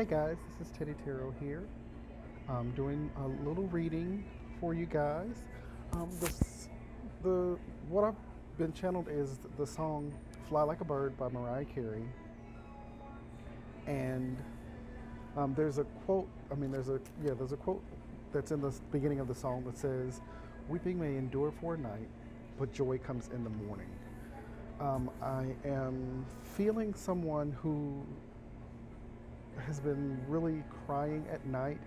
Hey guys, this is Teddy Tarot here. I'm doing a little reading for you guys. The what I've been channeled is the song "Fly Like a Bird" by Mariah Carey, and there's a quote. There's a quote that's in the beginning of the song that says, "Weeping may endure for a night, but joy comes in the morning." I am feeling someone who has been really crying at night.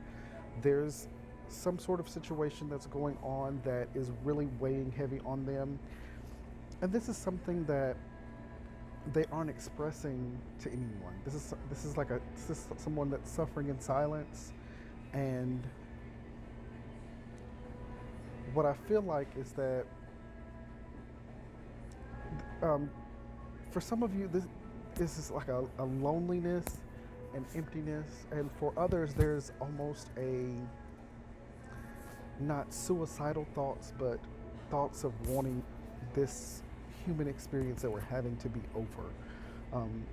There's some sort of situation that's going on that is really weighing heavy on them. And this is something that they aren't expressing to anyone. This is someone that's suffering in silence. And what I feel like is that um, for some of you, this is like a loneliness and emptiness, and for others, there's almost a not suicidal thoughts, but thoughts of wanting this human experience that we're having to be over. Um,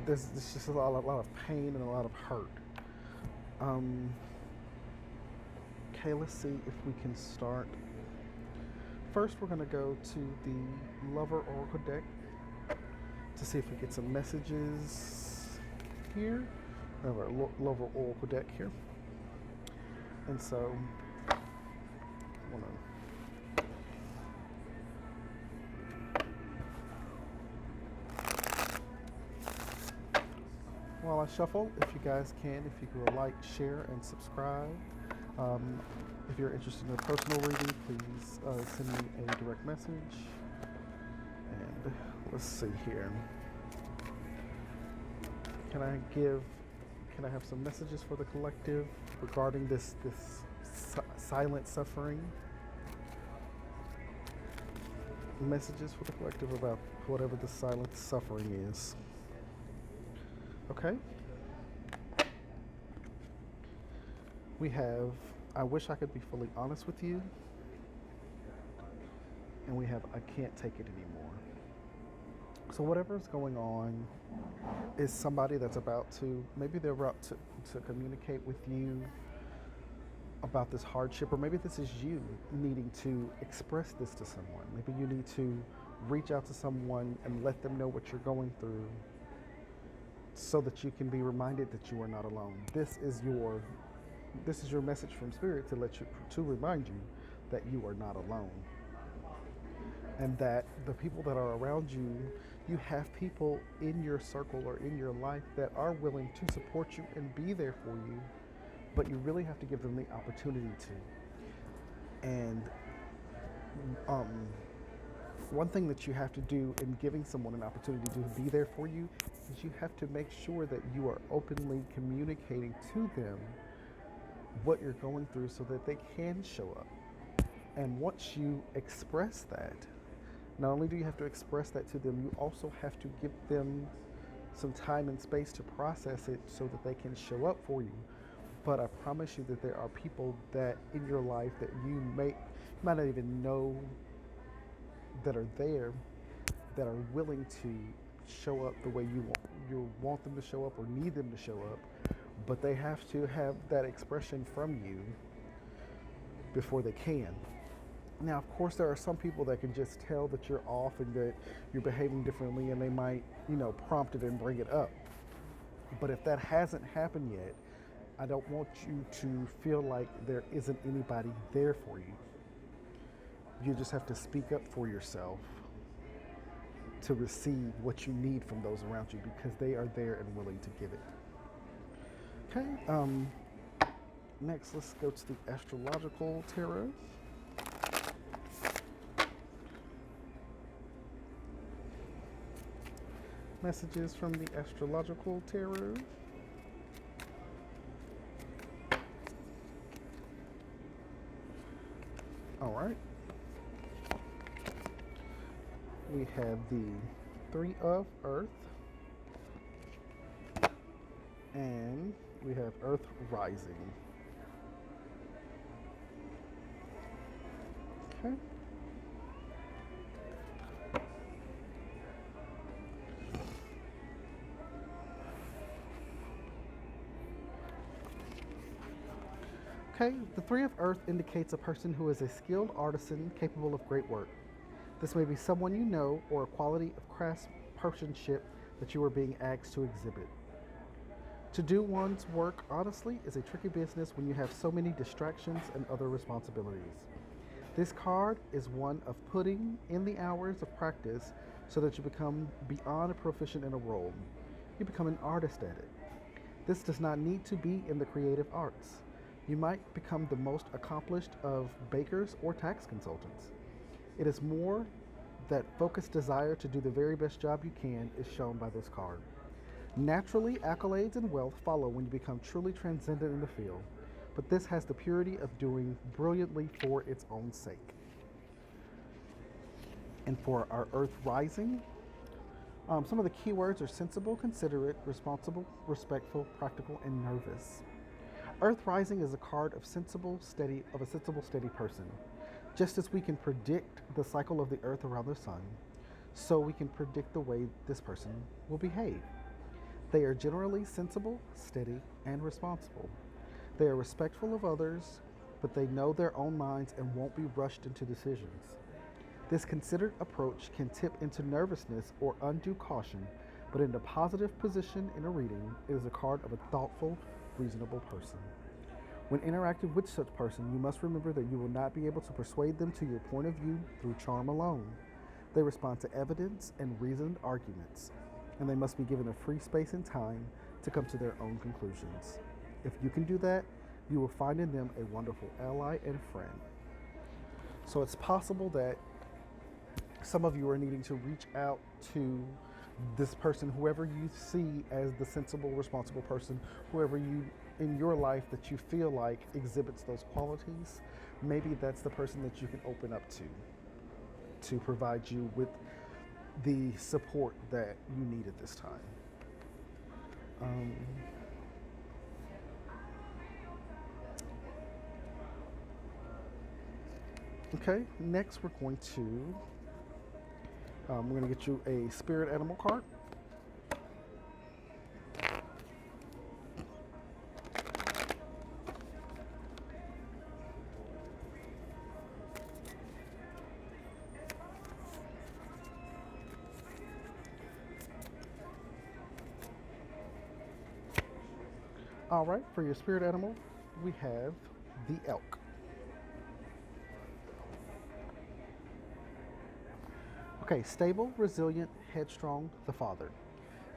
there's just a lot of pain and a lot of hurt. Um, okay, let's see if we can start. First, we're going to go to the Lover Oracle deck to see if we get some messages here. We have our Lover Oracle deck here. And so, I want to while I shuffle, if you guys can, if you could like, share, and subscribe. Um, if you're interested in a personal reading, please send me a direct message. And let's see here. Can I give? Can I have some messages for the collective regarding this silent suffering? Messages for the collective about whatever the silent suffering is. Okay. We have I wish I could be fully honest with you. And we have I can't take it anymore. So whatever's going on is somebody that's about to, maybe they're about to communicate with you about this hardship, or maybe this is you needing to express this to someone. Maybe you need to reach out to someone and let them know what you're going through so that you can be reminded that you are not alone. This is your message from spirit to remind you that you are not alone. And that the people that are around you, you have people in your circle or in your life that are willing to support you and be there for you, but you really have to give them the opportunity to. And one thing that you have to do in giving someone an opportunity to be there for you is you have to make sure that you are openly communicating to them what you're going through so that they can show up. And once you express that, not only do you have to express that to them, you also have to give them some time and space to process it so that they can show up for you. But I promise you that there are people that in your life that you might not even know that are there, that are willing to show up the way you want them to show up or need them to show up, but they have to have that expression from you before they can. Now, of course, there are some people that can just tell that you're off and that you're behaving differently, and they might, prompt it and bring it up. But if that hasn't happened yet, I don't want you to feel like there isn't anybody there for you. You just have to speak up for yourself to receive what you need from those around you, because they are there and willing to give it. Okay, next let's go to the astrological tarot. Messages from the astrological tarot. All right. We have the Three of Earth, and we have Earth Rising. Okay. Okay, the Three of Earth indicates a person who is a skilled artisan capable of great work. This may be someone you know or a quality of craftsmanship that you are being asked to exhibit. To do one's work honestly is a tricky business when you have so many distractions and other responsibilities. This card is one of putting in the hours of practice so that you become beyond proficient in a role. You become an artist at it. This does not need to be in the creative arts. You might become the most accomplished of bakers or tax consultants. It is more that focused desire to do the very best job you can is shown by this card. Naturally, accolades and wealth follow when you become truly transcendent in the field, but this has the purity of doing brilliantly for its own sake. And for our Earth Rising, some of the keywords are sensible, considerate, responsible, respectful, practical, and nervous. Earth Rising is a card of a sensible, steady person. Just as we can predict the cycle of the Earth around the Sun, so we can predict the way this person will behave. They are generally sensible, steady, and responsible. They are respectful of others, but they know their own minds and won't be rushed into decisions. This considered approach can tip into nervousness or undue caution, but in a positive position in a reading, it is a card of a thoughtful, reasonable person. When interacting with such person, you must remember that you will not be able to persuade them to your point of view through charm alone. They respond to evidence and reasoned arguments, and they must be given a free space and time to come to their own conclusions. If you can do that, you will find in them a wonderful ally and friend. So it's possible that some of you are needing to reach out to this person, whoever you see as the sensible, responsible person, whoever you in your life that you feel like exhibits those qualities. Maybe that's the person that you can open up to provide you with the support that you need at this time. Um, okay, next we're going to get you a spirit animal card. All right, for your spirit animal, we have the elk. Okay, stable, resilient, headstrong, the father.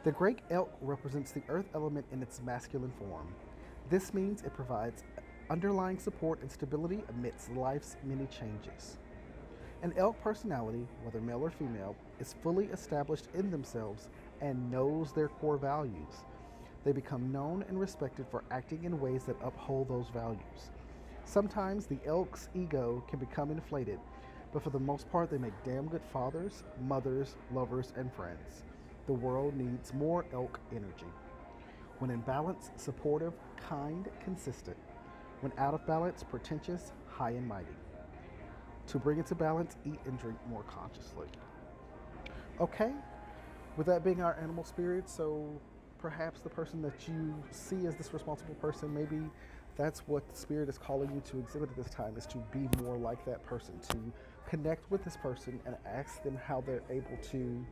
The great elk represents the earth element in its masculine form. This means it provides underlying support and stability amidst life's many changes. An elk personality, whether male or female, is fully established in themselves and knows their core values. They become known and respected for acting in ways that uphold those values. Sometimes the elk's ego can become inflated, but for the most part, they make damn good fathers, mothers, lovers, and friends. The world needs more elk energy. When in balance, supportive, kind, consistent. When out of balance, pretentious, high and mighty. To bring it to balance, eat and drink more consciously. Okay, with that being our animal spirit, so perhaps the person that you see as this responsible person, maybe that's what the spirit is calling you to exhibit at this time, is to be more like that person, to connect with this person and ask them how they're able to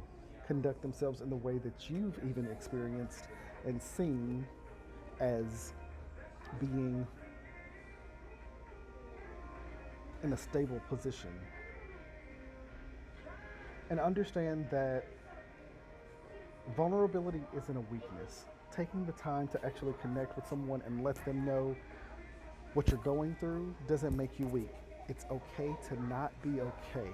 conduct themselves in the way that you've even experienced and seen as being in a stable position. And understand that vulnerability isn't a weakness. Taking the time to actually connect with someone and let them know what you're going through doesn't make you weak. It's okay to not be okay.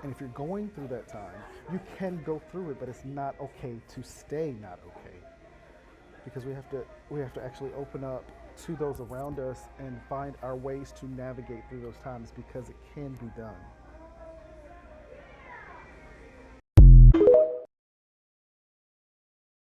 And if you're going through that time, you can go through it, but it's not okay to stay not okay. Because we have to actually open up to those around us and find our ways to navigate through those times, because it can be done.